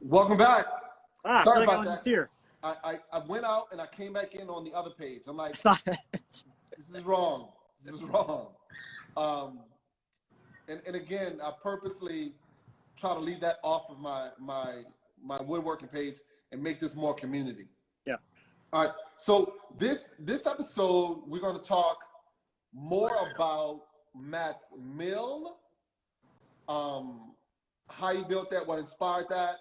Welcome back. Sorry about that. Just here. I went out and I came back in on the other page. I'm like, this is wrong. This is wrong. And again, I purposely try to leave that off of my woodworking page and make this more community. Yeah. All right. So this episode, we're going to talk more about Matt's mill, how he built that, what inspired that,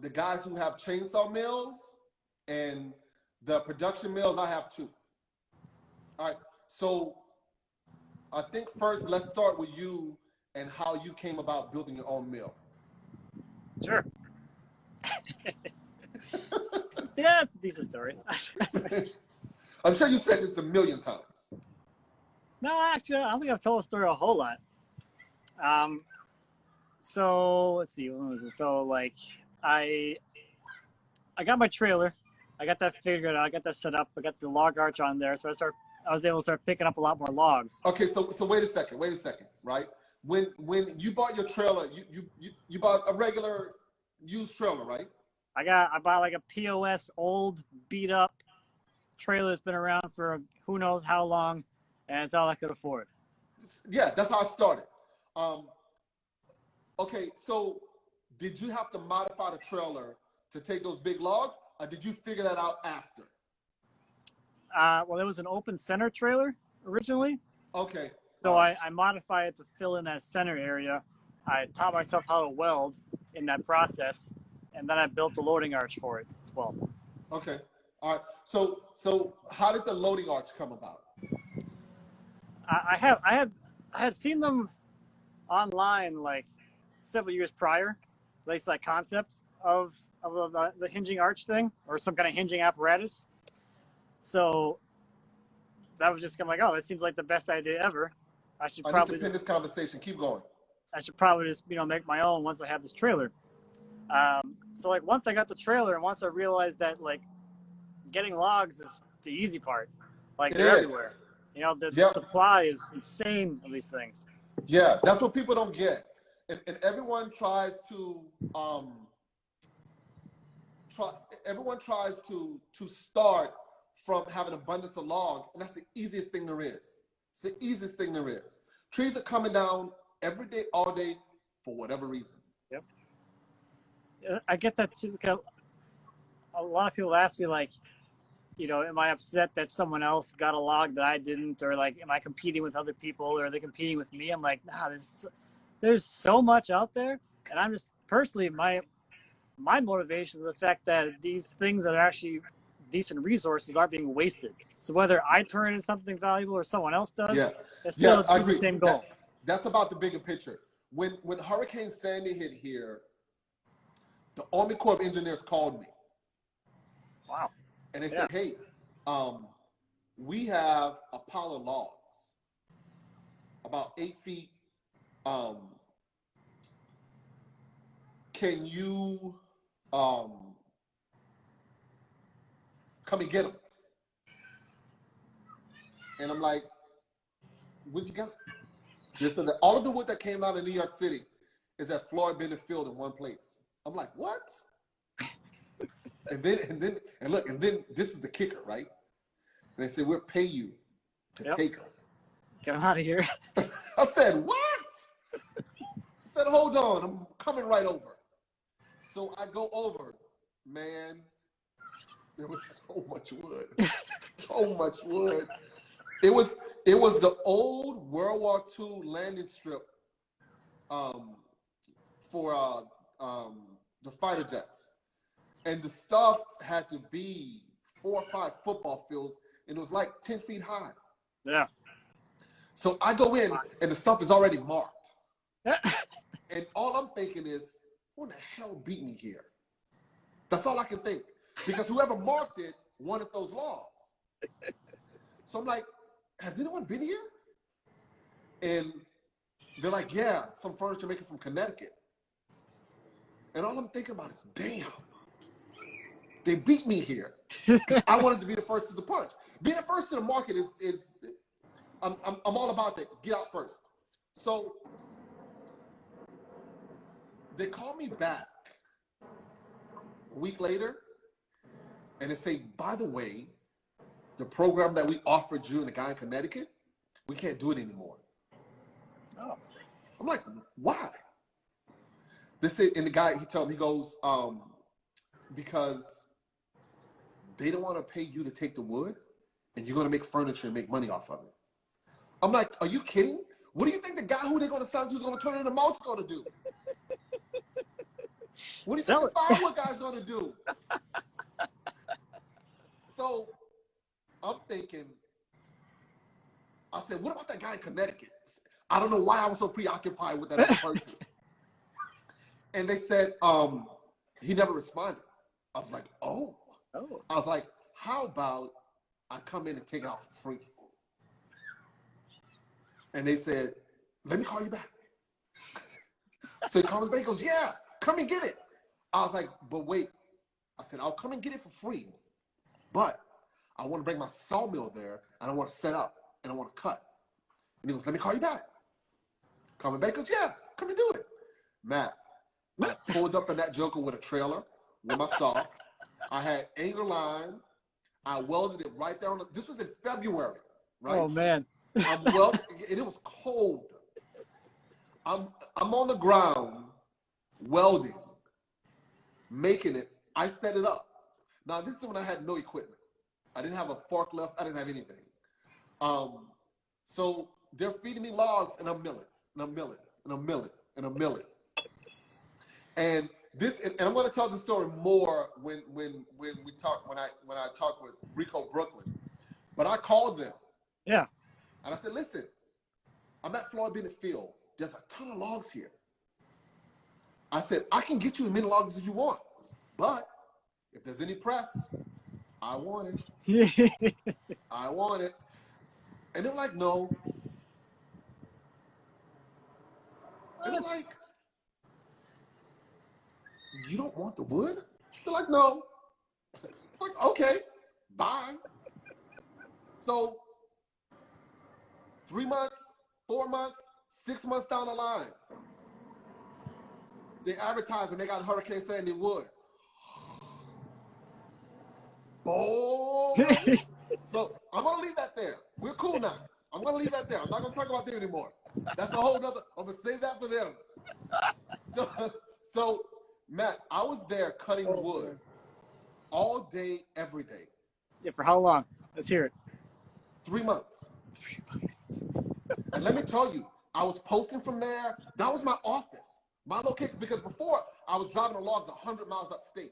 the guys who have chainsaw mills, and the production mills. I have two. All right. So I think first, let's start with you and how you came about building your own mill. Sure. Yeah, it's a decent story. I'm sure you said this a million times. No, actually, I don't think I've told the story a whole lot. So let's see, when was it? So like, I got my trailer, I got that figured out, I got that set up, I got the log arch on there, so I was able to start picking up a lot more logs. Okay, so wait a second, right? When you bought your trailer, you bought a regular used trailer, right? I bought like a POS old beat up trailer that's been around for who knows how long, and it's all I could afford. Yeah, that's how I started. Okay, so did you have to modify the trailer to take those big logs, or did you figure that out after? Well, it was an open center trailer originally. Okay. So I modified it to fill in that center area. I taught myself how to weld in that process, and then I built the loading arch for it as well. Okay. All right. So how did the loading arch come about? I had seen them online like several years prior, at least like concepts of the hinging arch thing or some kind of hinging apparatus. So that was just kind of like, oh, that seems like the best idea ever. I need to pin this conversation. Keep going. I should probably just make my own once I have this trailer. So like once I got the trailer and once I realized that like getting logs is the easy part, like they're everywhere. The supply is insane of these things. Yeah, that's what people don't get, and everyone tries to start from having abundance of log, and that's the easiest thing there is. It's the easiest thing there is. Trees are coming down every day, all day, for whatever reason. Yep. I get that too. Because a lot of people ask me like, am I upset that someone else got a log that I didn't, or like, am I competing with other people, or are they competing with me? I'm like, nah, there's so much out there, and I'm just personally my motivation is the fact that these things that are actually decent resources are being wasted. So whether I turn it into something valuable or someone else does, it's still the same goal. That's about the bigger picture. When Hurricane Sandy hit here, the Army Corps of Engineers called me. Wow. And they said, hey, we have a pile of logs, about 8 feet. Can you come and get them? And I'm like, what you got? Listen, all of the wood that came out of New York City is at Floyd Bennett Field in one place. I'm like, what? And then this is the kicker, right? And they said, we'll pay you to take them. Get them out of here. I said, what? I said, hold on, I'm coming right over. So I go over, man, there was so much wood, so much wood. It was the old World War II landing strip for the fighter jets. And the stuff had to be 4 or 5 football fields, and it was like 10 feet high. Yeah. So I go in, and the stuff is already marked. And all I'm thinking is, who the hell beat me here? That's all I can think. Because whoever marked it wanted those logs. So I'm like, has anyone been here? And they're like, yeah, some furniture maker from Connecticut. And all I'm thinking about is, damn, they beat me here. I wanted to be the first to the punch. Being the first to the market is I'm all about that. Get out first. So they called me back a week later, and they say, by the way, the program that we offered you and the guy in Connecticut, we can't do it anymore. Oh. I'm like, why? They said, and the guy, he told me, he goes, because they don't want to pay you to take the wood, and you're going to make furniture and make money off of it. I'm like, are you kidding? What do you think the guy who they're going to sell to is going to turn into mulch going to do? What do you think the firewood guy's going to do? So I'm thinking, I said, what about that guy in Connecticut? I don't know why I was so preoccupied with that other person. And they said, he never responded. I was like, oh. I was like, how about I come in and take it out for free? And they said, let me call you back. So he called me back. He goes, yeah, come and get it. I was like, but wait. I said, I'll come and get it for free, but I want to bring my sawmill there, and I want to set up, and I want to cut. And he goes, let me call you back. Call me back. He goes, yeah, come and do it. Matt, I pulled up in that joker with a trailer with my saw. I had angle line. I welded it right there on the, this was in February, right? Oh, man. I'm welding, and it was cold. I'm on the ground welding, making it. I set it up. Now, this is when I had no equipment. I didn't have a forklift. I didn't have anything. So they're feeding me logs, and I'm milling, and I'm milling, and I'm milling, and I'm milling. And this, and I'm going to tell the story more when we talk, when I talk with Rico Brooklyn. But I called them. Yeah. And I said, listen, I'm at Floyd Bennett Field. There's a ton of logs here. I said, I can get you as many logs as you want, but if there's any press, I want it. I want it. And they're like, no. And they're like, you don't want the wood? They're like, no. It's like, okay, bye. So 3 months, 4 months, 6 months down the line, they advertise and they got Hurricane Sandy wood. Boy. So I'm gonna leave that there. We're cool now. I'm gonna leave that there. I'm not gonna talk about them anymore. That's a whole nother, I'm gonna save that for them. So Matt, I was there cutting wood all day, every day. Yeah, for how long? Let's hear it. 3 months. And let me tell you, I was posting from there. That was my office, my location, because before I was driving the logs 100 miles upstate.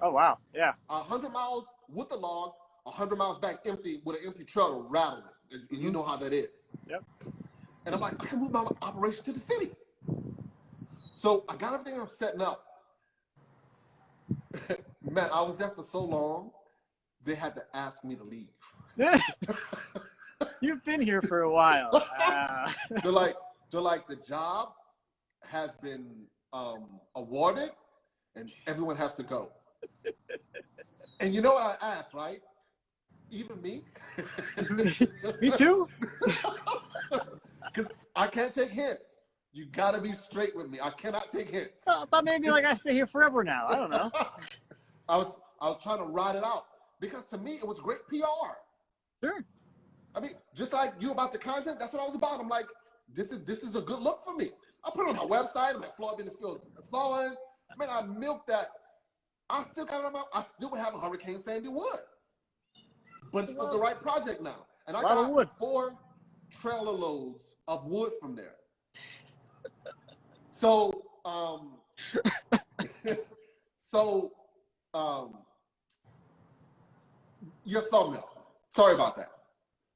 Oh, wow. Yeah. 100 miles with the log, 100 miles back empty with an empty trailer rattling. And you know how that is. Yep. And I'm like, I can move my operation to the city. So I got everything I'm setting up. Man, I was there for so long, they had to ask me to leave. You've been here for a while. They're like, the job has been awarded, and everyone has to go. And you know what I asked, right? Even me? Me too. Because I can't take hints. You gotta be straight with me. I cannot take hints. I thought maybe like I stay here forever now. I don't know. I was trying to ride it out because to me it was great PR. Sure. I mean, just like you about the content, that's what I was about. I'm like, this is a good look for me. I put it on my website. I'm at Floyd Bennett Field sawing. Man, I milked that. I still got it on I still have a Hurricane Sandy wood, but it's for the right project now. And I got 4 trailer loads of wood from there. So, your sawmill. Sorry about that.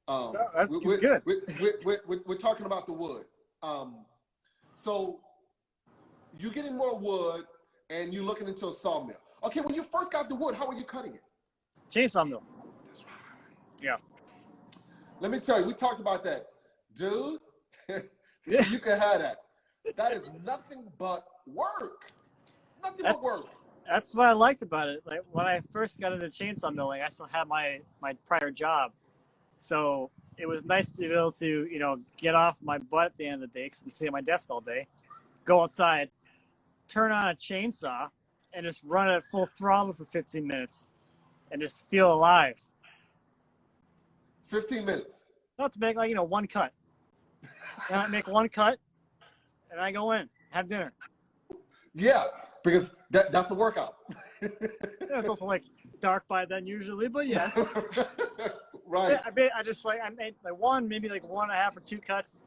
No, that's good. We're talking about the wood. So you're getting more wood, and you're looking into a sawmill. Okay, when you first got the wood, how were you cutting it? Chainsaw mill. That's right. Yeah. Let me tell you, we talked about that, dude. You can have that. That is nothing but work. It's nothing but work. That's what I liked about it. Like when I first got into chainsaw milling, I still had my prior job, so it was nice to be able to get off my butt at the end of the day because I'm sitting at my desk all day, go outside, turn on a chainsaw, and just run at full throttle for 15 minutes and just feel alive. 15 minutes. Not to make like, one cut. And I make one cut and I go in, have dinner. Yeah, because that's a workout. It's also like dark by then usually, but yes. Right. I made like one, maybe like 1.5 or 2 cuts,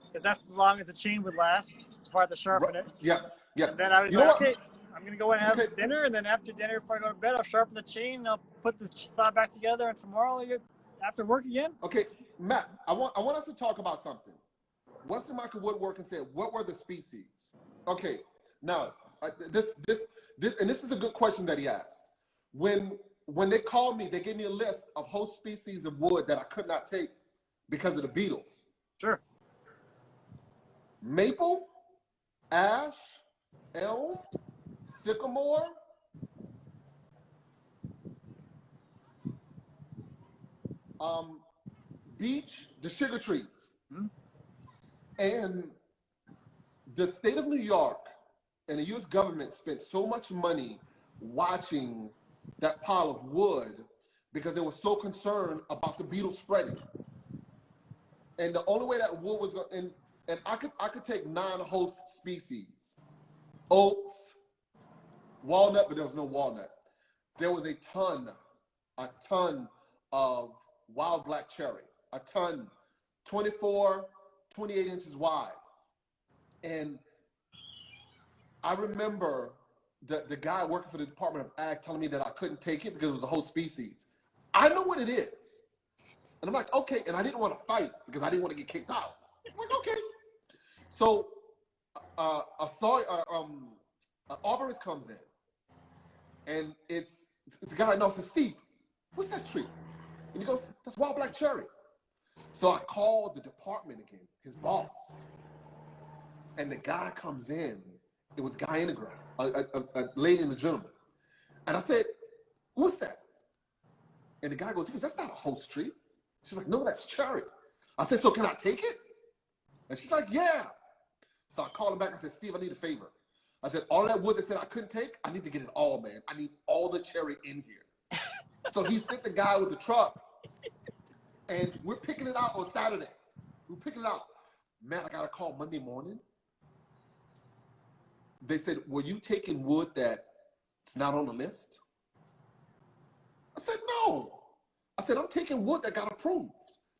because that's as long as the chain would last before I have to sharpen it. Yes. And then I was like, okay, I'm gonna go and have dinner, and then after dinner, before I go to bed, I'll sharpen the chain, I'll put the saw back together, and tomorrow I'll get after work again. Okay, Matt, I want us to talk about something. Western Michael Woodworking said, what were the species? Okay, now this is a good question that he asked. When they called me, they gave me a list of host species of wood that I could not take because of the beetles. Sure. Maple, ash, elm, sycamore, beech, the sugar trees. Mm-hmm. And the state of New York and the U.S. government spent so much money watching that pile of wood because they were so concerned about the beetles spreading. And the only way that wood was going, and I could take non-host species, oaks, walnut, but there was no walnut. There was a ton of wild black cherry, a ton, 24, 28 inches wide. And I remember the guy working for the Department of Ag telling me that I couldn't take it because it was a host species. I know what it is. And I'm like, okay. And I didn't want to fight because I didn't want to get kicked out. I'm like, okay. So an arborist comes in, and it's a guy I know, says, Steve, what's that tree? And he goes, that's wild black cherry. So I called the department again, his boss. And the guy comes in. It was a guy in the ground, a lady and a gentleman. And I said, what's that? And the guy goes, that's not a host tree. She's like, no, that's cherry. I said, so can I take it? And she's like, yeah. So I called him back and said, Steve, I need a favor. I said, all that wood that said I couldn't take, I need to get it all, man. I need all the cherry in here. So he sent the guy with the truck, and we're picking it out on Saturday. We're picking it out. Man, I got a call Monday morning. They said, were you taking wood that's not on the list? I said, no. I said, I'm taking wood that got approved.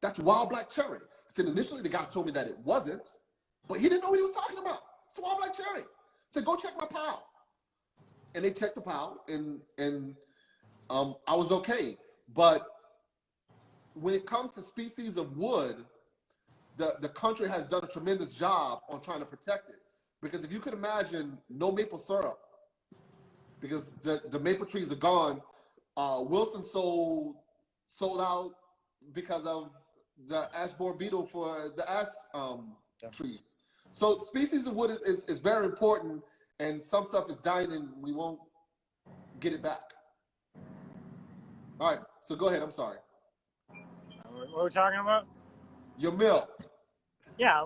That's wild black cherry. I said, initially the guy told me that it wasn't, but he didn't know what he was talking about. It's wild black cherry. I said, go check my pile. And they checked the pile, and I was okay. But when it comes to species of wood, the country has done a tremendous job on trying to protect it. Because if you could imagine no maple syrup, because the maple trees are gone, Wilson sold out because of the ash borer beetle for the ash trees. So species of wood is very important, and some stuff is dying and we won't get it back. All right, so go ahead, I'm sorry. What are we talking about? Your mill. Yeah.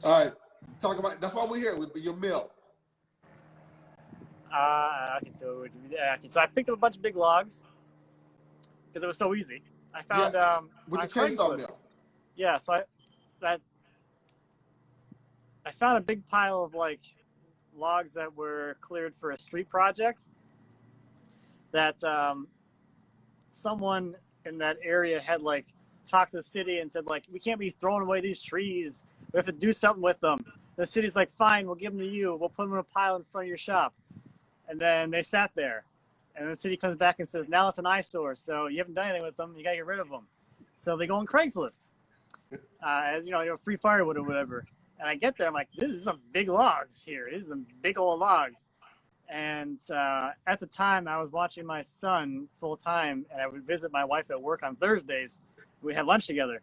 All right, talk about, that's why we're here, with your mill. Okay, so I picked up a bunch of big logs because it was so easy. I found with the on chainsaw Craigslist. mill. Yeah, so I found a big pile of like logs that were cleared for a street project that someone in that area had like talked to the city and said like, we can't be throwing away these trees. We have to do something with them. The city's like, fine, we'll give them to you. We'll put them in a pile in front of your shop. And then they sat there. And the city comes back and says, now it's an eyesore. So you haven't done anything with them. You got to get rid of them. So they go on Craigslist. As free firewood or whatever. And I get there, I'm like, this is some big logs here. These are some big old logs. And at the time, I was watching my son full time, and I would visit my wife at work on Thursdays. We had lunch together.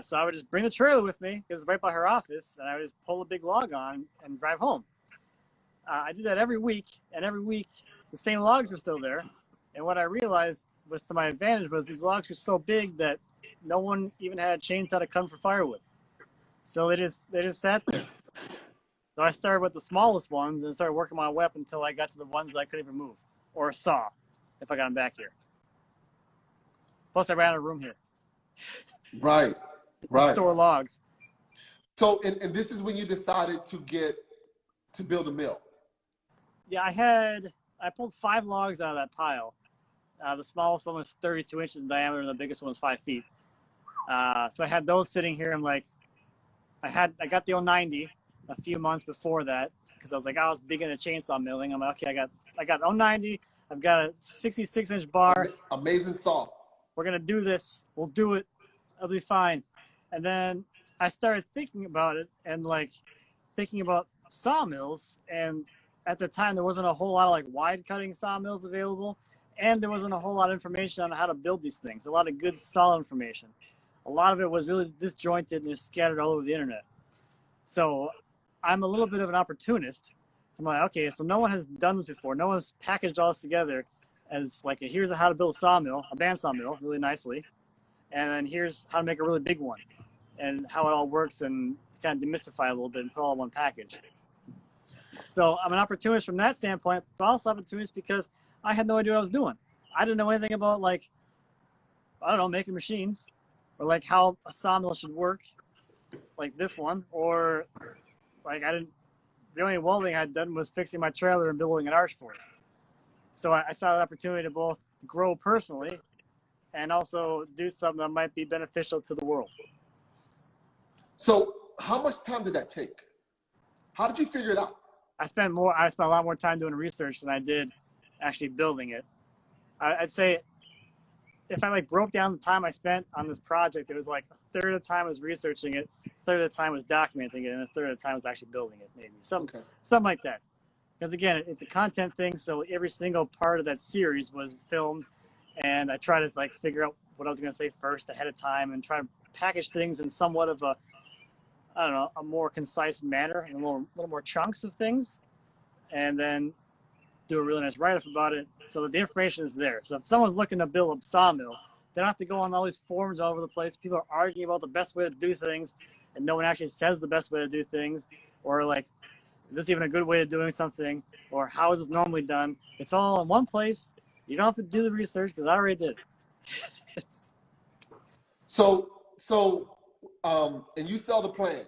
So I would just bring the trailer with me because it's right by her office, and I would just pull a big log on and drive home. I did that every week, and every week the same logs were still there. And what I realized was to my advantage was these logs were so big that no one even had a chainsaw to cut for firewood. So they just sat there. So I started with the smallest ones and started working my way up until I got to the ones that I couldn't even move or saw if I got them back here. Plus, I ran out of room here. Right. Store logs. So, and this is when you decided to build a mill. Yeah, I pulled 5 logs out of that pile. The smallest one was 32 inches in diameter, and the biggest one was 5 feet. So I had those sitting here. I'm like, I got the 090 a few months before that because I was like, I was big into chainsaw milling. I'm like, okay, I got 090. I've got a 66-inch bar. Amazing saw. We're gonna do this. We'll do it. It'll be fine. And then I started thinking about it and like thinking about sawmills. And at the time, there wasn't a whole lot of like wide cutting sawmills available, and there wasn't a whole lot of information on how to build these things. A lot of good, solid information. A lot of it was really disjointed and just scattered all over the internet. So I'm a little bit of an opportunist. I'm like, okay, so no one has done this before. No one's packaged all this together as like, here's how to build a sawmill, a bandsaw mill, really nicely. And then here's how to make a really big one and how it all works and kind of demystify it a little bit and put it all in one package. So I'm an opportunist from that standpoint, but also opportunist because I had no idea what I was doing. I didn't know anything about like, I don't know, making machines or like how a sawmill should work like this one, or like the only welding I'd done was fixing my trailer and building an arch for it. So I saw an opportunity to both grow personally and also do something that might be beneficial to the world. So how much time did that take? How did you figure it out? I spent a lot more time doing research than I did actually building it. I'd say if I like broke down the time I spent on this project, it was like a third of the time was researching it, a third of the time was documenting it, and a third of the time was actually building it, maybe. Something like that. Because again, it's a content thing, so every single part of that series was filmed, and I tried to like figure out what I was going to say first ahead of time and try to package things in somewhat of a more concise manner and a little more chunks of things, and then do a really nice write-up about it so that the information is there. So if someone's looking to build a sawmill, they don't have to go on all these forums all over the place. People are arguing about the best way to do things, and no one actually says the best way to do things, or like, is this even a good way of doing something, or how is this normally done? It's all in one place. You don't have to do the research because I already did it. And you sell the plans?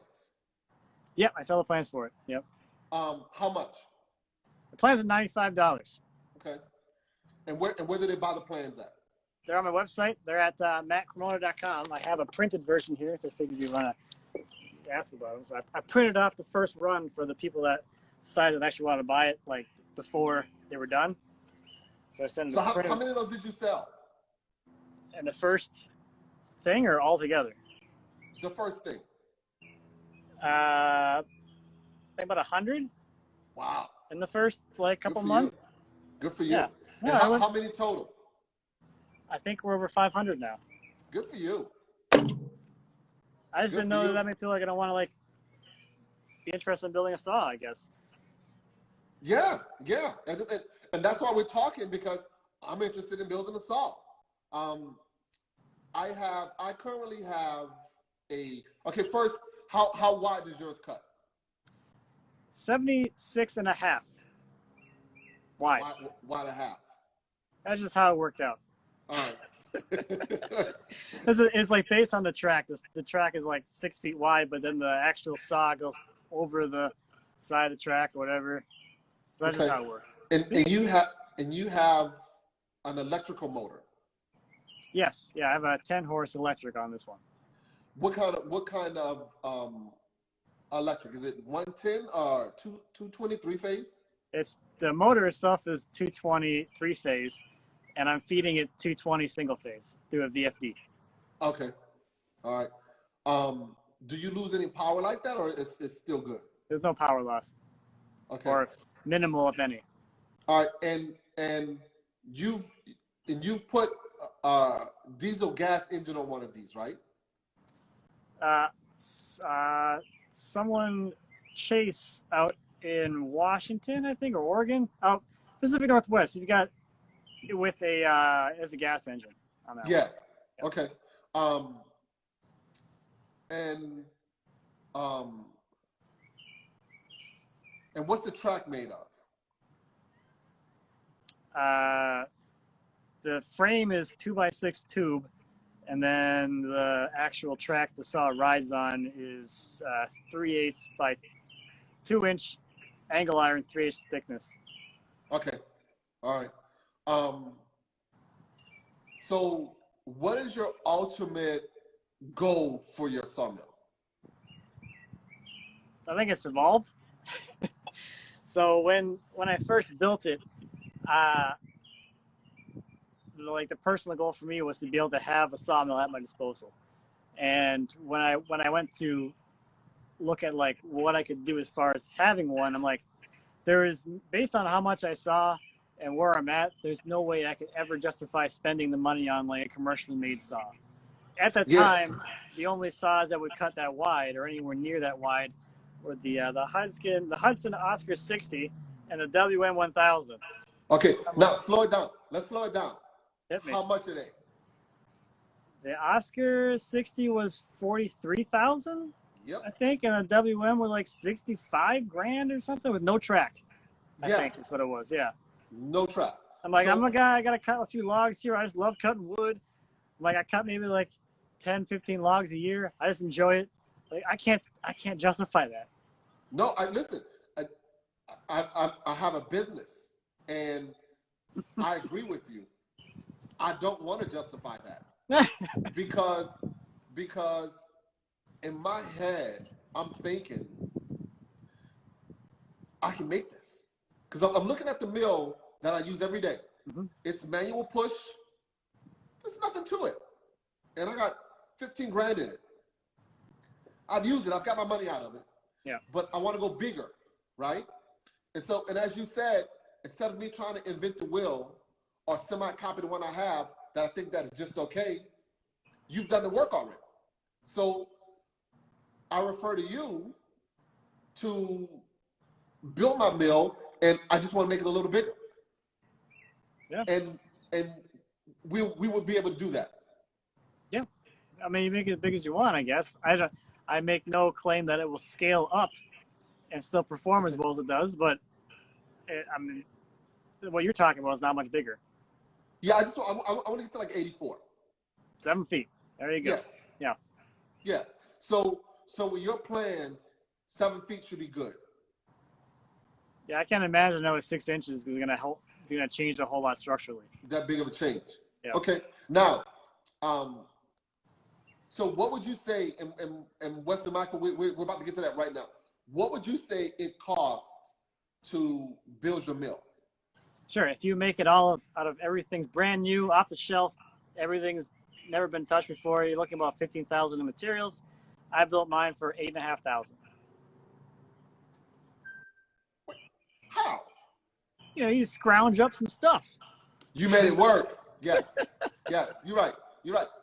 Yep, I sell the plans for it. Yep. How much? The plans are $95. Okay. And where do they buy the plans at? They're on my website. They're at mattcremona.com. I have a printed version here, so I figured you'd want to ask about them. So I printed off the first run for the people that decided actually wanted to buy it like before they were done. So I sent them. So how many of those did you sell? And the first thing or all together? The first thing. I think about 100. Wow. In the first like couple months. Good for you. Yeah. And how many total? I think we're over 500 now. Good for you. I just didn't know that many people are gonna want to like be interested in building a saw, I guess. Yeah, and that's why we're talking, because I'm interested in building a saw. I currently have first, how wide does yours cut? 76.5 wide. Wide and a half. That's just how it worked out. All right. It's like based on the track. The track is like 6 feet wide, but then the actual saw goes over the side of the track or whatever. So that's just how it works. And you have an electrical motor. Yes, yeah, I have a 10-horse electric on this one. What kind of electric is it? 110 or 220 3-phase? It's the motor itself is 220 3-phase, and I'm feeding it 220 single-phase through a VFD. Okay, all right. Do you lose any power like that, or it's still good? There's no power loss. Okay. Or minimal, if any. All right, and you've put diesel gas engine on one of these, right? Someone, Chase, out in Washington, I think, or Oregon, out Pacific Northwest. He's got it with as a gas engine on that. Yeah. One. Okay. And what's the track made of? The frame is 2x6 tube, and then the actual track the saw rides on is 3/8 by 2-inch angle iron, 3/8 thickness. Okay, all right. So what is your ultimate goal for your sawmill? I think it's evolved. So when I first built it, like the personal goal for me was to be able to have a sawmill at my disposal. And when I went to look at like what I could do as far as having one, I'm like, there is, based on how much I saw and where I'm at, there's no way I could ever justify spending the money on like a commercially made saw. At the time, the only saws that would cut that wide or anywhere near that wide were the Hudson Oscar 60 and the WM 1000. Okay, now slow it down. Let's slow it down. Hit me. How much are they? The Oscar 60 was 43,000, Yep. I think, and the WM was like 65 grand or something with no track. I think that's what it was. Yeah. No track. I'm like, I'm a guy. I gotta cut a few logs here. I just love cutting wood. Like I cut maybe like 10, 15 logs a year. I just enjoy it. Like I can't justify that. No, listen. I have a business, and I agree with you. I don't want to justify that because in my head I'm thinking I can make this because I'm looking at the mill that I use every day. Mm-hmm. It's manual push. There's nothing to it, and I got 15 grand in it. I've used it. I've got my money out of it. Yeah. But I want to go bigger, right? And as you said, instead of me trying to invent the wheel or semi-copy the one I have that I think that is just okay, you've done the work already. So I refer to you to build my mill, and I just want to make it a little bigger. Yeah. And we would be able to do that. Yeah. I mean, you make it as big as you want, I guess. I make no claim that it will scale up and still perform as well as it does, but I mean, what you're talking about is not much bigger. Yeah, I want to get to like 84. 7 feet. There you go. Yeah. So with your plans, 7 feet should be good. Yeah, I can't imagine that with 6 inches is gonna change a whole lot structurally. That big of a change. Yeah. Okay. Now, so what would you say, and Wesley Michael, we're about to get to that right now. What would you say it costs to build your mill? Sure. If you make it all out of everything's brand new, off the shelf, everything's never been touched before, you're looking about 15,000 in materials. I built mine for 8,500. How? You know, you scrounge up some stuff. You made it work. Yes. Yes. You're right.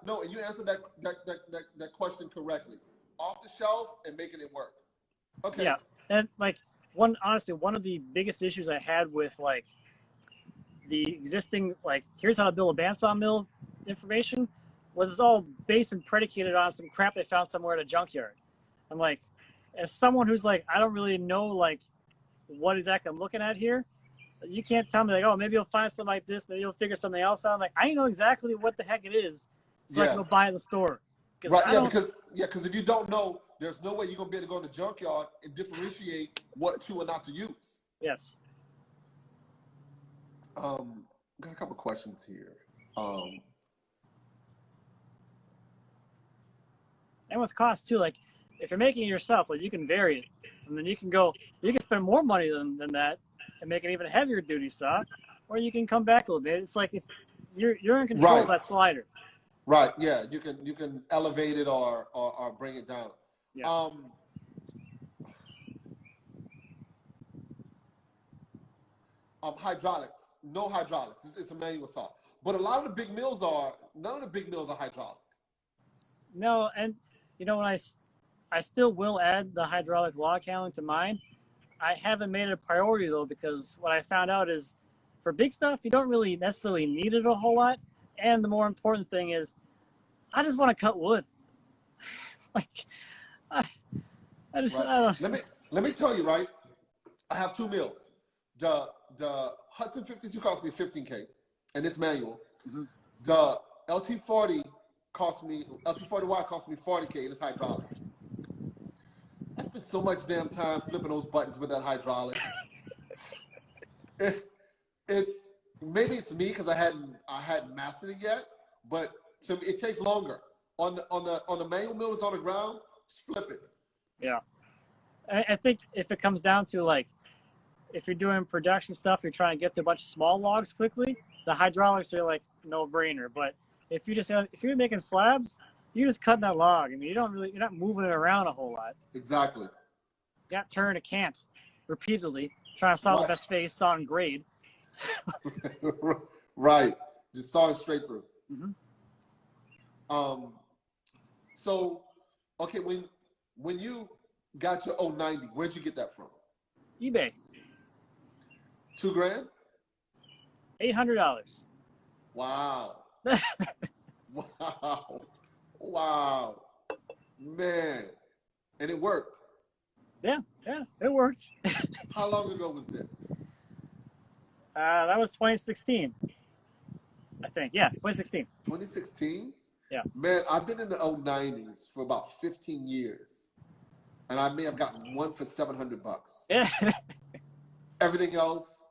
No, and you answered that question correctly. Off the shelf and making it work. Okay. Yeah. And like one of the biggest issues I had with like the existing, like, here's how to build a bandsaw mill information was it's all based and predicated on some crap they found somewhere at a junkyard. I'm like, as someone who's like, I don't really know like what exactly I'm looking at here, you can't tell me like, oh, maybe you'll find something like this, maybe you'll figure something else out. I'm like, I know exactly what the heck it is, so I can go buy it in the store. Right, because if you don't know, there's no way you're gonna be able to go in the junkyard and differentiate what to and not to use. Yes. Got a couple questions here. And with cost too, like if you're making it yourself, like you can vary it, and then you can spend more money than that and make an even heavier duty saw, or you can come back a little bit. It's like you're in control of that slider. Right. Yeah. You can elevate it or bring it down. Yeah. Hydraulics. No hydraulics. It's a manual saw. But a lot of the big mills none of the big mills are hydraulic. No, and you know, when I still will add the hydraulic log handling to mine. I haven't made it a priority though, because what I found out is for big stuff, you don't really necessarily need it a whole lot. And the more important thing is, I just want to cut wood. Like, I just, right. I don't. Let me tell you, right? I have two mills. The Hudson 52 cost me $15K, and it's manual. Mm-hmm. The LT40Y cost me $40K, and it's hydraulic. I spent so much damn time flipping those buttons with that hydraulic. Maybe it's me because I hadn't mastered it yet, but to me, it takes longer. On the manual mill that's on the ground, just flip it. Yeah, I think if it comes down to like, if you're doing production stuff, you're trying to get to a bunch of small logs quickly, the hydraulics are like no brainer. But if you're making slabs, you're just cutting that log. I mean, you're not moving it around a whole lot. Exactly. You got to turn a cant repeatedly, trying to saw the best face on grade. Right. Just saw it straight through. Mm-hmm. So, okay, when you got your 090, where'd you get that from? eBay. $2,000? $800. Wow. Wow. Wow. Man. And it worked. Yeah, it worked. How long ago was this? That was 2016. I think. Yeah, 2016. 2016? Yeah. Man, I've been in the 090s for about 15 years. And I may have gotten one for $700. Yeah. Everything else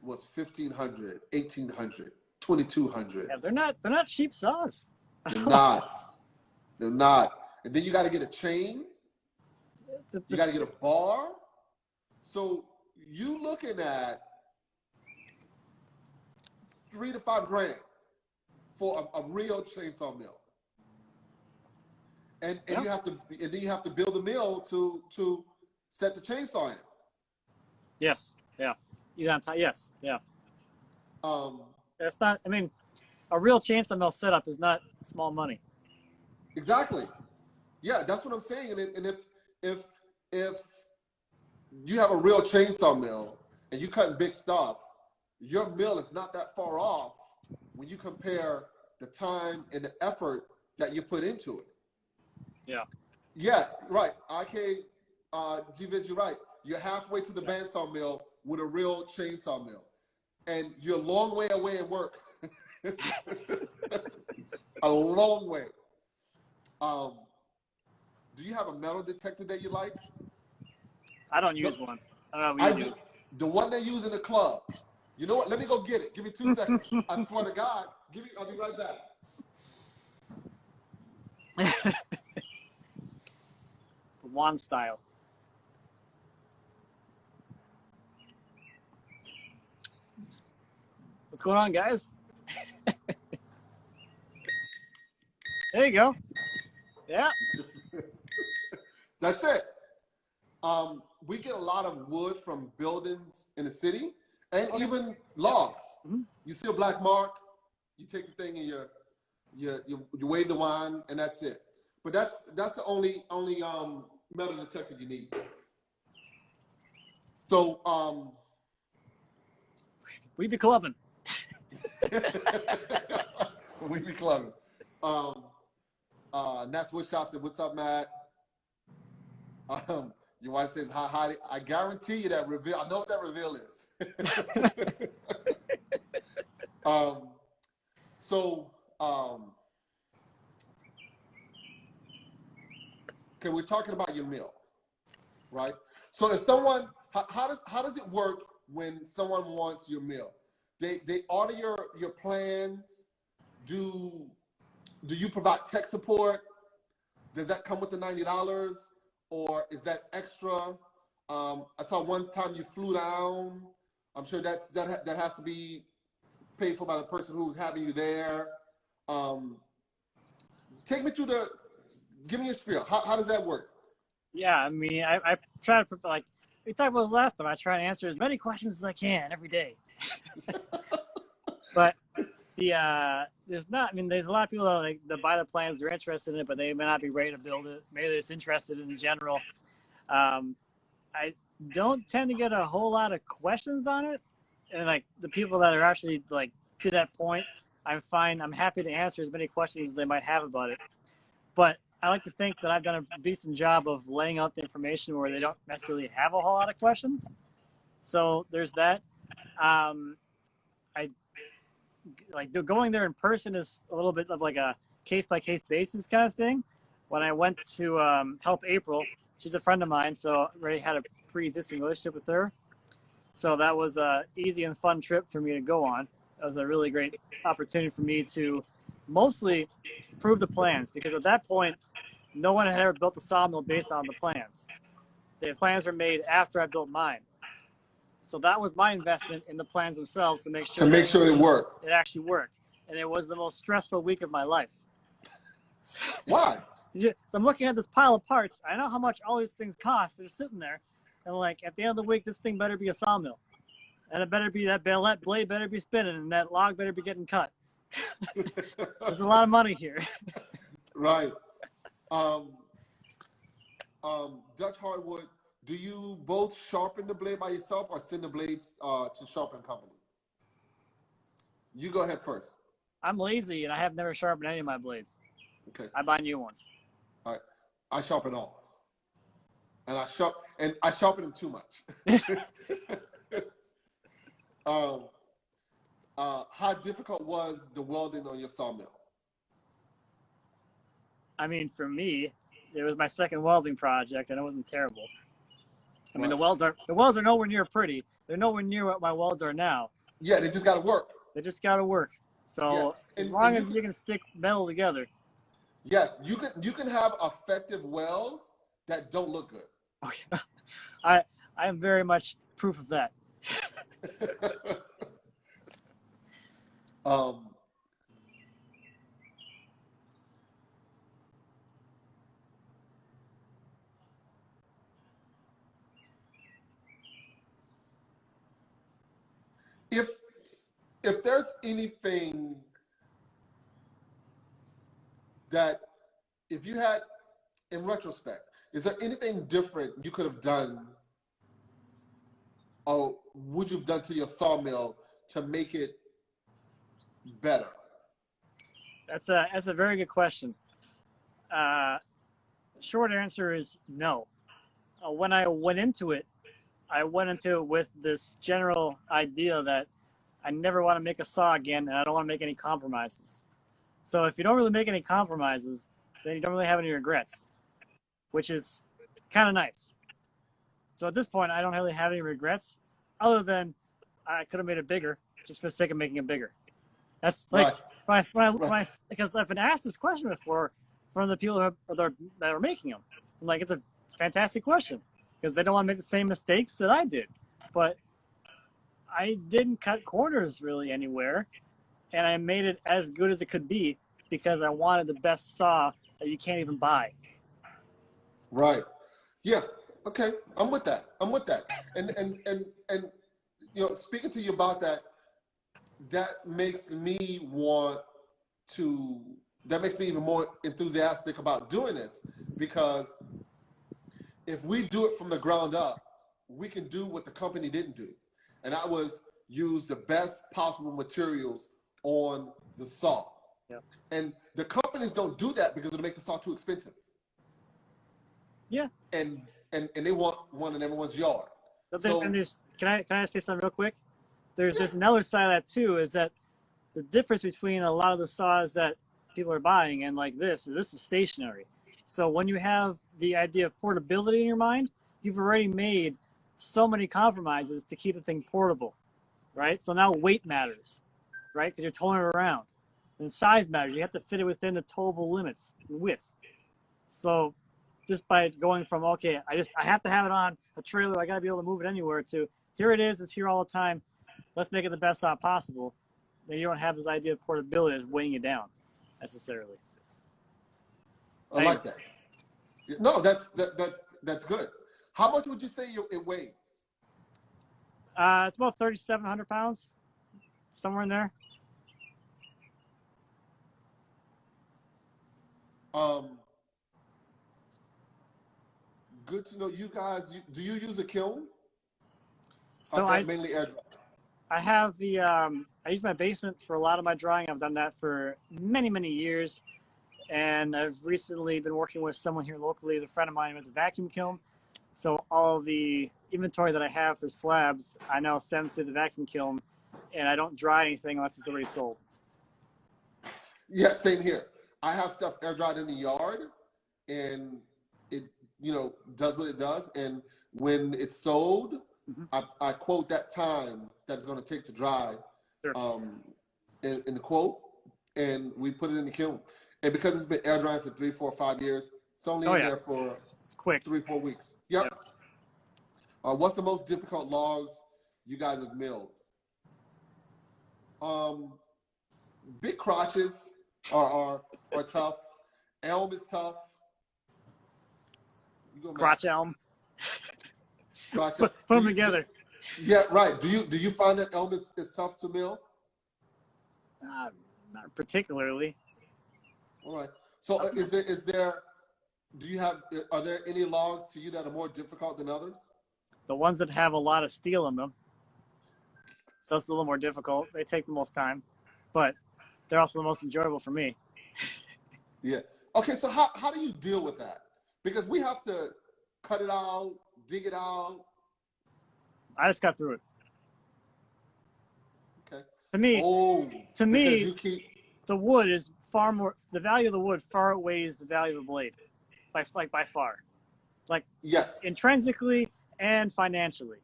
was $1,500, $1,800, $2,200. Yeah, they're not cheap saws. They're not. They're not. And then you got to get a chain. You got to get a bar. So you looking at $3,000 to $5,000 for a real chainsaw mill. And Yeah. then you have to build a mill to set the chainsaw in. Yes. Yeah. Yes. Yeah. It's not. I mean, a real chainsaw mill setup is not small money. Exactly. Yeah, that's what I'm saying. And if you have a real chainsaw mill and you cutting big stuff, your mill is not that far off when you compare the time and the effort that you put into it. Yeah. Yeah, right. G-Viz, you're right. You're halfway to the bandsaw mill with a real chainsaw mill. And you're a long way away in work. A long way. Do you have a metal detector that you like? I don't use one. I don't know what you do. The one they use in the club. You know what? Let me go get it. Give me 2 seconds. I swear to God. I'll be right back. The wand style. What's going on, guys? There you go. Yeah. That's it. We get a lot of wood from buildings in the city and even logs. Mm-hmm. You see a black mark, you take the thing and you wave the wand, and that's it. But that's the only metal detector you need. So We be clubbing. we be clubbing. Nat's Wood Shop said, "What's up, Matt?" Your wife says, "Hi." I guarantee you that reveal. I know what that reveal is. Okay, we're talking about your mill, right? So if someone, how does it work when someone wants your mill? They order your plans. Do you provide tech support? Does that come with the $90, or is that extra? I saw one time you flew down. I'm sure that has to be paid for by the person who's having you there. Take me through give me your spiel. How does that work? Yeah, I mean, I try to, like we talked about last time, I try to answer as many questions as I can every day. But there's a lot of people that buy the plans, they're interested in it, but they may not be ready to build it. Maybe they're just interested in general. I don't tend to get a whole lot of questions on it. And like the people that are actually like to that point, I'm happy to answer as many questions as they might have about it. But I like to think that I've done a decent job of laying out the information where they don't necessarily have a whole lot of questions. So there's that. I like going there in person is a little bit of like a case by case basis kind of thing. When I went to help April, she's a friend of mine, so I already had a pre-existing relationship with her. So that was a easy and fun trip for me to go on. It was a really great opportunity for me to mostly prove the plans, because at that point, no one had ever built a sawmill based on the plans. The plans were made after I built mine. So that was my investment in the plans themselves to make sure it worked. It actually worked. And it was the most stressful week of my life. Why? So I'm looking at this pile of parts. I know how much all these things cost. They're sitting there. And like, at the end of the week, this thing better be a sawmill. And it better be, that blade better be spinning, and that log better be getting cut. There's a lot of money here. Right. Dutch Hardwood, do you both sharpen the blade by yourself or send the blades to Sharpen Company? You go ahead first. I'm lazy, and I have never sharpened any of my blades. Okay. I buy new ones. All right. I sharpen all. And I sharpen them too much. How difficult was the welding on your sawmill? I mean, for me, it was my second welding project, and it wasn't terrible. I mean, the welds are nowhere near pretty. They're nowhere near what my welds are now. Yeah, they just got to work. They just got to work. So as long as you can stick metal together. Yes, you can have effective welds that don't look good. Oh, yeah. I am very much proof of that. If there's anything that, if you had, in retrospect, is there anything different you could have done, or would you have done to your sawmill to make it better? That's a very good question. Short answer is no. When I went into it with this general idea that I never want to make a saw again, and I don't want to make any compromises. So if you don't really make any compromises, then you don't really have any regrets, which is kind of nice. So at this point, I don't really have any regrets, other than I could have made it bigger just for the sake of making it bigger. That's like because I've been asked this question before from the people that are making them. I'm like, it's a fantastic question, because they don't want to make the same mistakes that I did. But I didn't cut corners really anywhere, and I made it as good as it could be because I wanted the best saw that you can't even buy. Right. Yeah. Okay. I'm with that. And you know, speaking to you about that, that makes me even more enthusiastic about doing this, because if we do it from the ground up, we can do what the company didn't do. And that was use the best possible materials on the saw. Yep. And the companies don't do that because it'll make the saw too expensive. Yeah. And they want one in everyone's yard. But then, can I say something real quick? There's another side of that too, is that the difference between a lot of the saws that people are buying and like this is stationary. So when you have the idea of portability in your mind, you've already made so many compromises to keep the thing portable, right? So now weight matters, right? Because you're towing it around. And size matters. You have to fit it within the towable limits and width. So just by going from, okay, I have to have it on a trailer, I got to be able to move it anywhere, to here it is, it's here all the time, let's make it the best saw possible, then you don't have this idea of portability that's weighing you down necessarily. I like that. No, that's good. How much would you say it weighs? It's about 3,700 pounds, somewhere in there. Good to know. You guys, do you use a kiln? So mainly air. I have the I use my basement for a lot of my drawing. I've done that for many years, and I've recently been working with someone here locally, as a friend of mine who has a vacuum kiln. So all the inventory that I have for slabs, I now send through the vacuum kiln, and I don't dry anything unless it's already sold. Yeah, same here. I have stuff air dried in the yard, and it, does what it does. And when it's sold, I quote that time that it's going to take to dry, Sure. in the quote, and we put it in the kiln. And because it's been air drying for 3, 4, 5 years, it's only in there for it's quick. 3, 4 weeks. Yep. What's the most difficult logs you guys have milled? Big crotches are tough. Elm is tough. Crotch elm. Crotch Put them together. Yeah, right. Do you find that elm is tough to mill? Not particularly. All right. So are there any logs to you that are more difficult than others? The ones that have a lot of steel in them, that's a little more difficult. They take the most time, but they're also the most enjoyable for me. Yeah. Okay, so how do you deal with that? Because we have to cut it out, dig it out. I just got through it. Okay. To me, the wood is far more. The value of the wood far outweighs the value of the blade, by far. Like yes, intrinsically and financially.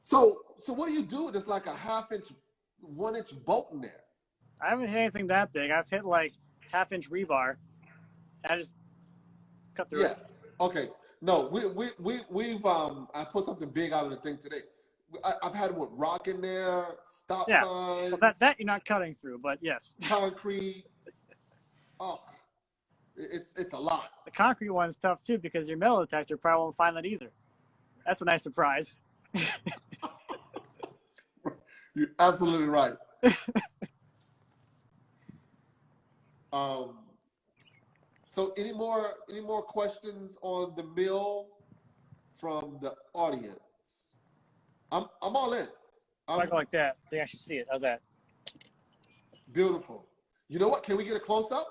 So what do you do with this like a 1/2 inch, 1 inch bolt in there? I haven't hit anything that big. I've hit like 1/2 inch rebar. I just cut through it. Okay. No, we've I put something big out of the thing today. I've had with rock in there, stop signs. Well, that you're not cutting through, but yes. Concrete. Oh, it's a lot. The concrete one's tough too because your metal detector probably won't find that either. That's a nice surprise. You're absolutely right. So any more questions on the mill from the audience? I'm all in. I go like that so you actually see it. How's that? Beautiful. You know what? Can we get a close up?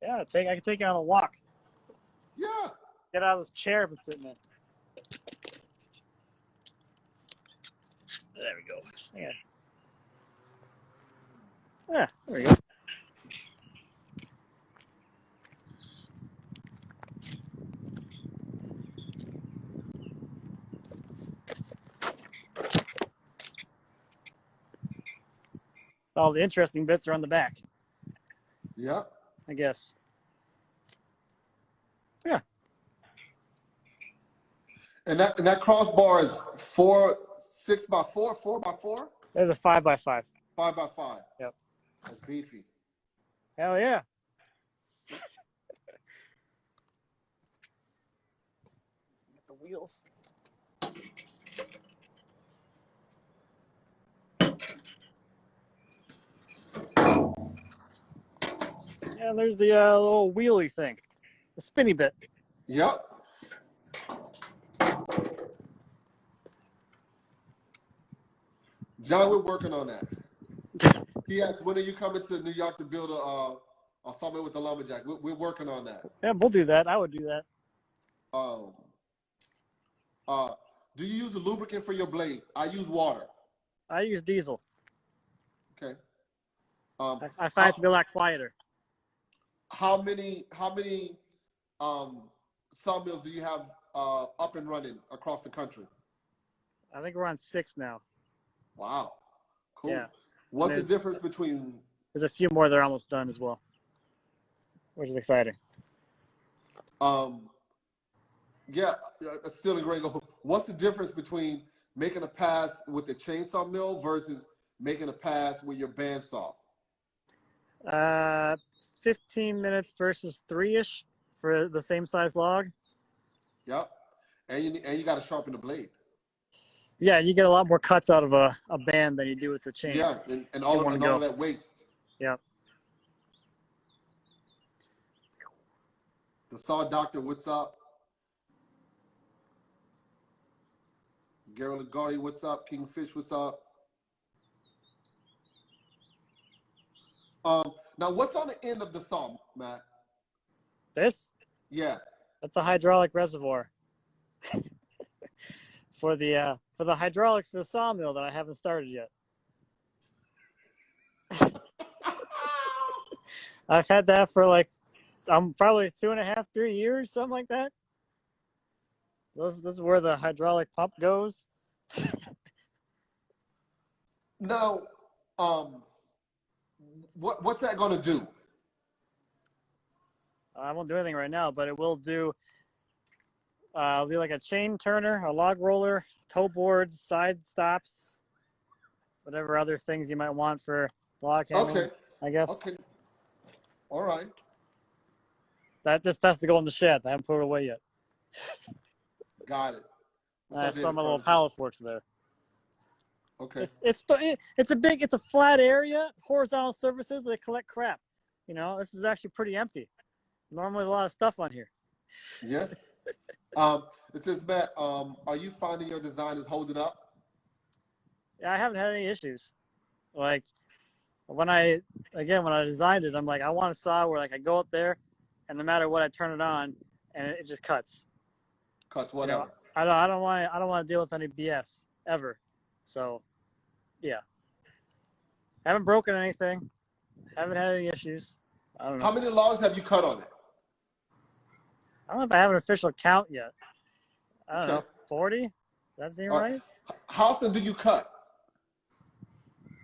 Yeah, I can take you on a walk. Yeah. Get out of this chair I've been sitting in. There we go. Yeah. Yeah, there we go. All the interesting bits are on the back. Yeah. I guess. Yeah. And that crossbar is 6x4, 4x4? There's a 5x5. 5x5. Yep. That's beefy. Hell yeah. Get the wheels. Yeah, there's the little wheelie thing. The spinny bit. Yep. John, we're working on that. He asked, when are you coming to New York to build a Sawmill with the Lumberjack? We're working on that. Yeah, we'll do that. I would do that. Do you use a lubricant for your blade? I use water. I use diesel. Okay. I find it to be a lot quieter. How many sawmills do you have up and running across the country? I think we're on 6 now. Wow. Cool. Yeah. What's the difference between? There's a few more that are almost done as well, which is exciting. Yeah, still a great goal. What's the difference between making a pass with the chainsaw mill versus making a pass with your bandsaw? 15 minutes versus 3-ish for the same size log. Yep. And you got to sharpen the blade. Yeah, you get a lot more cuts out of a band than you do with the chain. Yeah, and all of that waste. Yeah. The Saw Doctor, what's up? Gary Lagarde, what's up? Kingfish, what's up? Now, what's on the end of the saw, Matt? This? Yeah. That's a hydraulic reservoir. for the hydraulic for the sawmill that I haven't started yet. I've had that for like probably 2.5, 3 years, something like that. This is where the hydraulic pump goes. Now, what's that going to do? I won't do anything right now, but it will do. I'll do like a chain turner, a log roller, toe boards, side stops, whatever other things you might want for log handling. Okay. I guess. Okay. All right. That just has to go in the shed. I haven't put it away yet. Got it. I have some little pallet forks there. Okay. It's a flat area, horizontal surfaces that collect crap. You know, this is actually pretty empty. Normally, a lot of stuff on here. Yeah. It says, Matt, are you finding your design is holding up? Yeah, I haven't had any issues. Like when I designed it, I'm like, I want a saw where like I go up there, and no matter what, I turn it on, and it just cuts. Cuts whatever. You know, I don't want to deal with any BS ever. So, yeah. Haven't broken anything. Haven't had any issues. I don't know. How many logs have you cut on it? I don't know if I have an official count yet. I don't know, 40? That seem right? How often do you cut?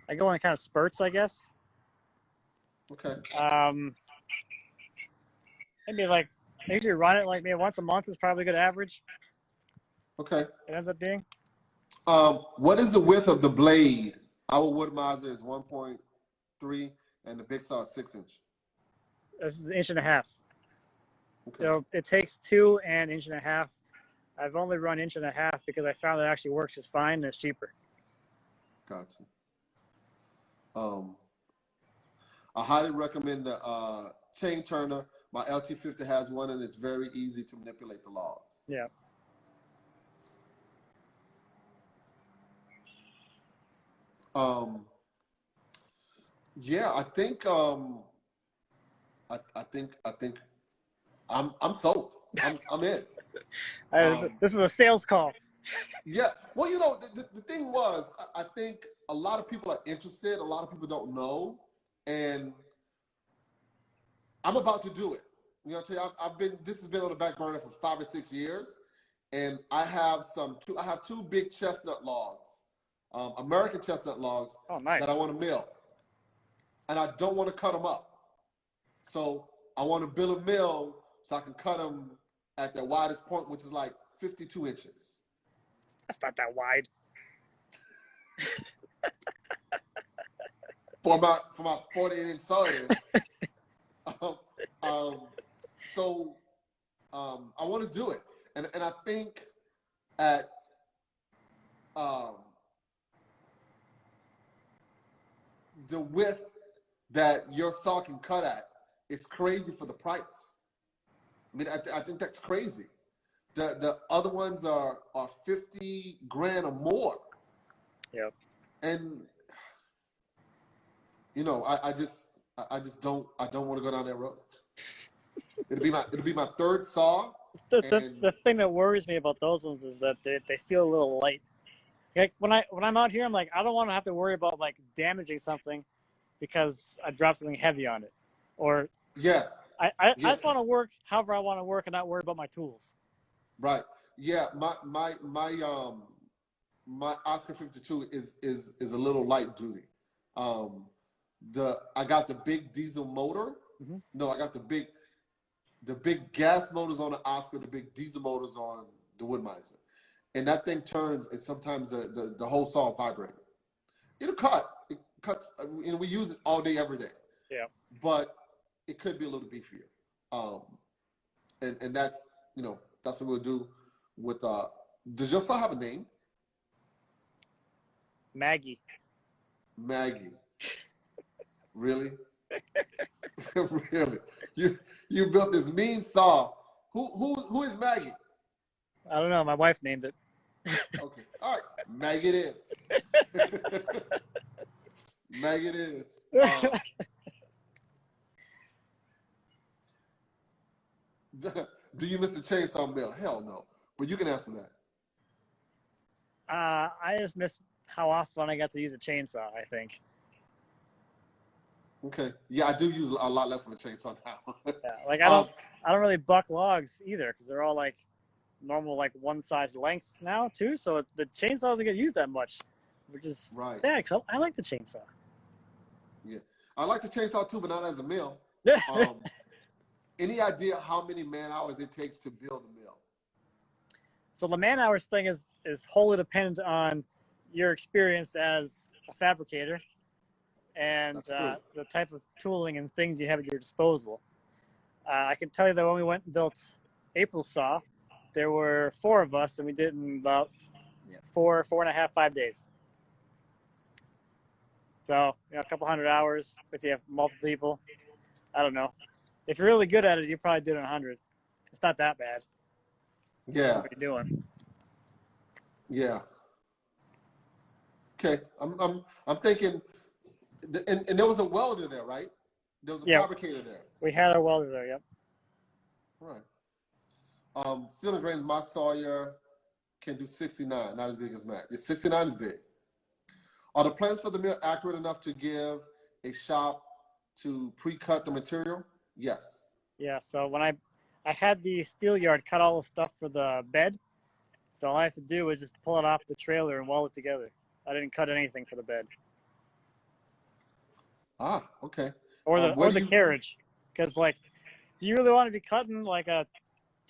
I go in kind of spurts, I guess. Okay. Maybe like, I usually run it like maybe once a month is probably a good average. Okay. It ends up being. What is the width of the blade? Our wood miser is 1.3 and the big saw is 6 inch. This is 1.5 inches. Okay. You know, it takes 2 and 1.5 inches. I've only run 1.5 inches because I found it actually works just fine and it's cheaper. Gotcha. I highly recommend the chain turner. My LT50 has one and it's very easy to manipulate the logs. Yeah. Yeah, I think I'm sold. I'm in. This was a sales call. Yeah. Well, you know, the thing was, I think a lot of people are interested. A lot of people don't know, and I'm about to do it. You know, this has been on the back burner for 5 or 6 years, and I have two big chestnut logs, American chestnut logs. Oh, nice. That I want to mill, and I don't want to cut them up. So I want to build a mill so I can cut them at their widest point, which is like 52 inches. That's not that wide. for my 40-inch sawyer. So I want to do it, and I think at the width that your saw can cut at is crazy for the price. I mean, I think that's crazy. The other ones are 50 grand or more. Yep. And you know, I just don't want to go down that road. It'll be my third saw. The thing that worries me about those ones is that they feel a little light. Like when I'm out here, I'm like, I don't want to have to worry about like damaging something because I dropped something heavy on it, or I just want to work however I want to work and not worry about my tools. Right. Yeah. My Oscar 52 is a little light duty. I got the big diesel motor. Mm-hmm. No, I got the big gas motors on the Oscar, the big diesel motors on the wood miser, and that thing turns, and sometimes the whole saw vibrates. It cuts, and we use it all day, every day. Yeah. But it could be a little beefier. And that's, you know, that's what we'll do with, does your saw have a name? Maggie. Maggie. Really? Really? You built this mean saw. Who is Maggie? I don't know. My wife named it. Okay. All right. Maggie it is. Maggie it is. Do you miss the chainsaw mill? Hell no. But you can answer that. I just miss how often I got to use a chainsaw, I think. Okay. Yeah, I do use a lot less of a chainsaw now. Yeah, like I don't really buck logs either because they're all like normal, like one size length now too. So the chainsaw doesn't get used that much, which is Right. yeah. Cause I like the chainsaw. Yeah. I like the chainsaw too, but not as a mill. Any idea how many man hours it takes to build a mill? So the man hours thing is wholly dependent on your experience as a fabricator and the type of tooling and things you have at your disposal. I can tell you that when we went and built April saw, there were 4 of us, and we did it in about 4.5, 5 days. So a couple hundred hours if you have multiple people. I don't know. If you're really good at it, you probably did it in 100. It's not that bad. Yeah. What you're doing. Yeah. Okay. I'm thinking, and there was a welder there, right? There was a fabricator there. We had our welder there. Yep. Right. Steel and grain, my sawyer can do 69, not as big as Matt. 69 is big. Are the plans for the mill accurate enough to give a shop to pre-cut the material? Yes. Yeah. So when I had the steel yard cut all the stuff for the bed, so all I have to do is just pull it off the trailer and weld it together. I didn't cut anything for the bed. Ah, okay. Or the carriage, because like, do you really want to be cutting like a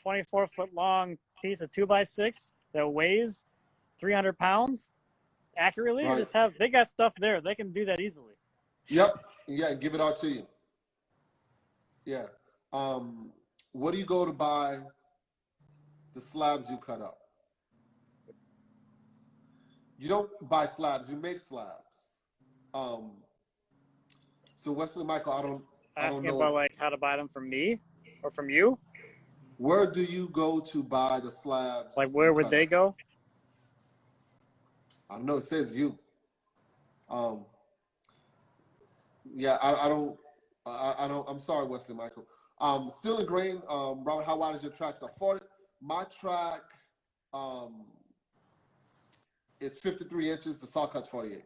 24-foot long piece of 2x6 that weighs 300 pounds accurately? Right. Or just they got stuff there. They can do that easily. Yep. Yeah, give it all to you. Yeah. What do you go to buy the slabs you cut up? You don't buy slabs, you make slabs. So Wesley Michael, I don't Asking know. about like how to buy them from me or from you? Where do you go to buy the slabs? Like where would they go? I don't know. It says you. Yeah, I don't. I'm sorry, Wesley Michael. Steel and grain. Robert, how wide is your track? So 40. My track is 53 inches. The saw cut's 48.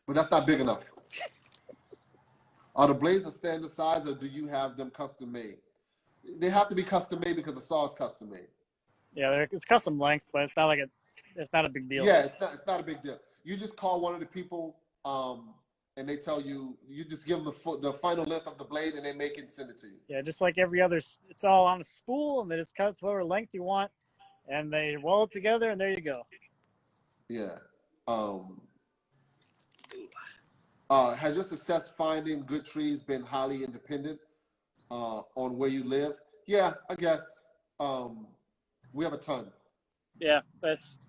But that's not big enough. Are the blades a standard size, or do you have them custom made? They have to be custom made because the saw is custom made. Yeah, it's custom length, but it's not a big deal. Yeah, it's not a big deal. You just call one of the people, and they tell you. You just give them the final length of the blade, and they make it and send it to you. Yeah, just like every other. It's all on a spool, and they just cut it to whatever length you want, and they weld it together, and there you go. Yeah. Has your success finding good trees been highly independent on where you live? Yeah, I guess. We have a ton. Yeah, that's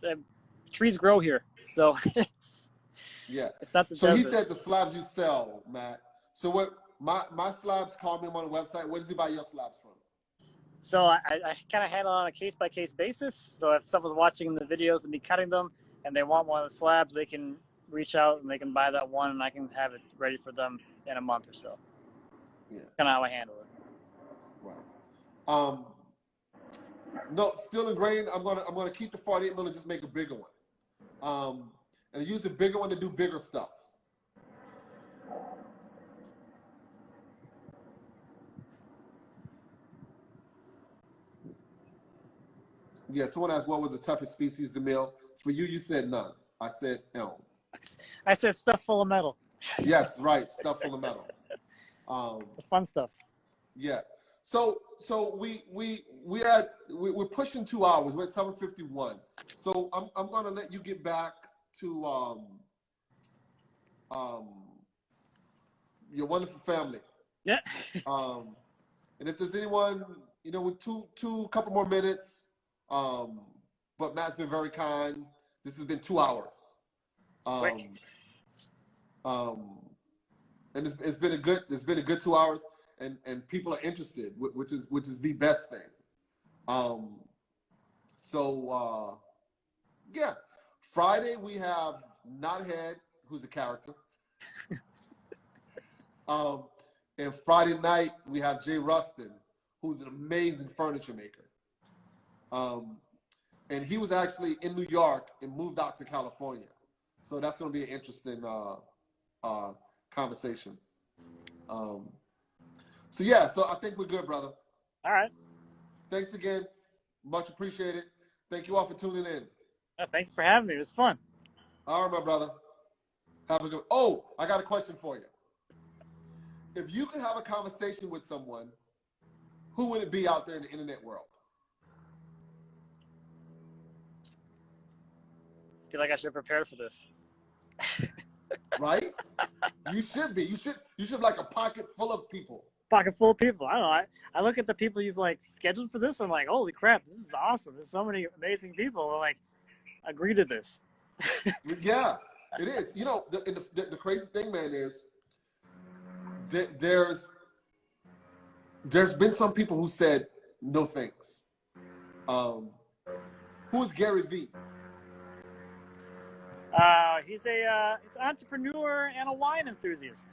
trees grow here, so it's not the So desert. he said the slabs you sell, Matt. So what? My slabs, call me on the website. Where does he buy your slabs from? So I kind of handle it on a case-by-case basis. So if someone's watching the videos and me cutting them and they want one of the slabs, they can reach out and they can buy that one, and I can have it ready for them in a month or so. Yeah. Kind of how I handle it. Right. No, steel and grain. I'm gonna keep the 48 mil and just make a bigger one. And use the bigger one to do bigger stuff. Yeah, someone asked what was the toughest species to mill. For you, you said none. I said elm. I said stuff full of metal. Yes, right. Stuff full of metal. The fun stuff. Yeah. So we're pushing 2 hours. We're at 7:51. So I'm gonna let you get back to your wonderful family. Yeah. And if there's anyone, with couple more minutes. But Matt's been very kind. This has been 2 hours. Quick. And it's been a good 2 hours, and people are interested, which is the best thing. Yeah. Friday we have Knothead, who's a character. And Friday night we have Jay Rustin, who's an amazing furniture maker. And he was actually in New York and moved out to California. So that's going to be an interesting conversation. So yeah, so I think we're good, brother. All right. Thanks again. Much appreciated. Thank you all for tuning in. Thank you for having me. It was fun. All right, my brother. Have a good. Oh, I got a question for you. If you could have a conversation with someone, who would it be out there in the internet world? I feel like I should have prepared for this. Right? You should be. You should have like a pocket full of people. Pocket full of people. I don't know. I look at the people you've like scheduled for this. I'm like, holy crap, this is awesome. There's so many amazing people who like agree to this. Yeah, it is. You know, the crazy thing, man, is that there's been some people who said no thanks. Who is Gary Vee? He's an entrepreneur and a wine enthusiast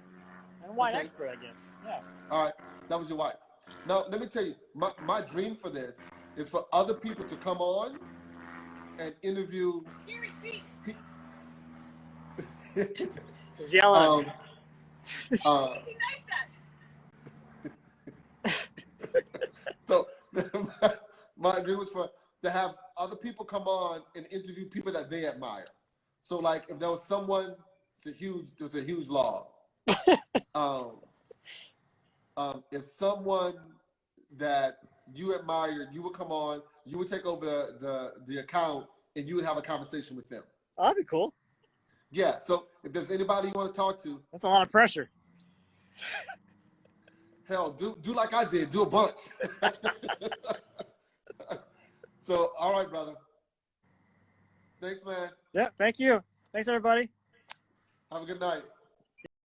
and a wine expert, I guess. Yeah. All right, that was your wife. Now let me tell you, my dream for this is for other people to come on and interview. Gary Vee. Just yell at me. So my dream was to have other people come on and interview people that they admire. So like if there was someone, there's a huge law. If someone that you admire, you would come on, you would take over the account and you would have a conversation with them. Oh, that'd be cool. Yeah, so if there's anybody you want to talk to. That's a lot of pressure. Hell, do like I did, do a bunch. So, all right, brother. Thanks, man. Yeah, thank you. Thanks, everybody. Have a good night.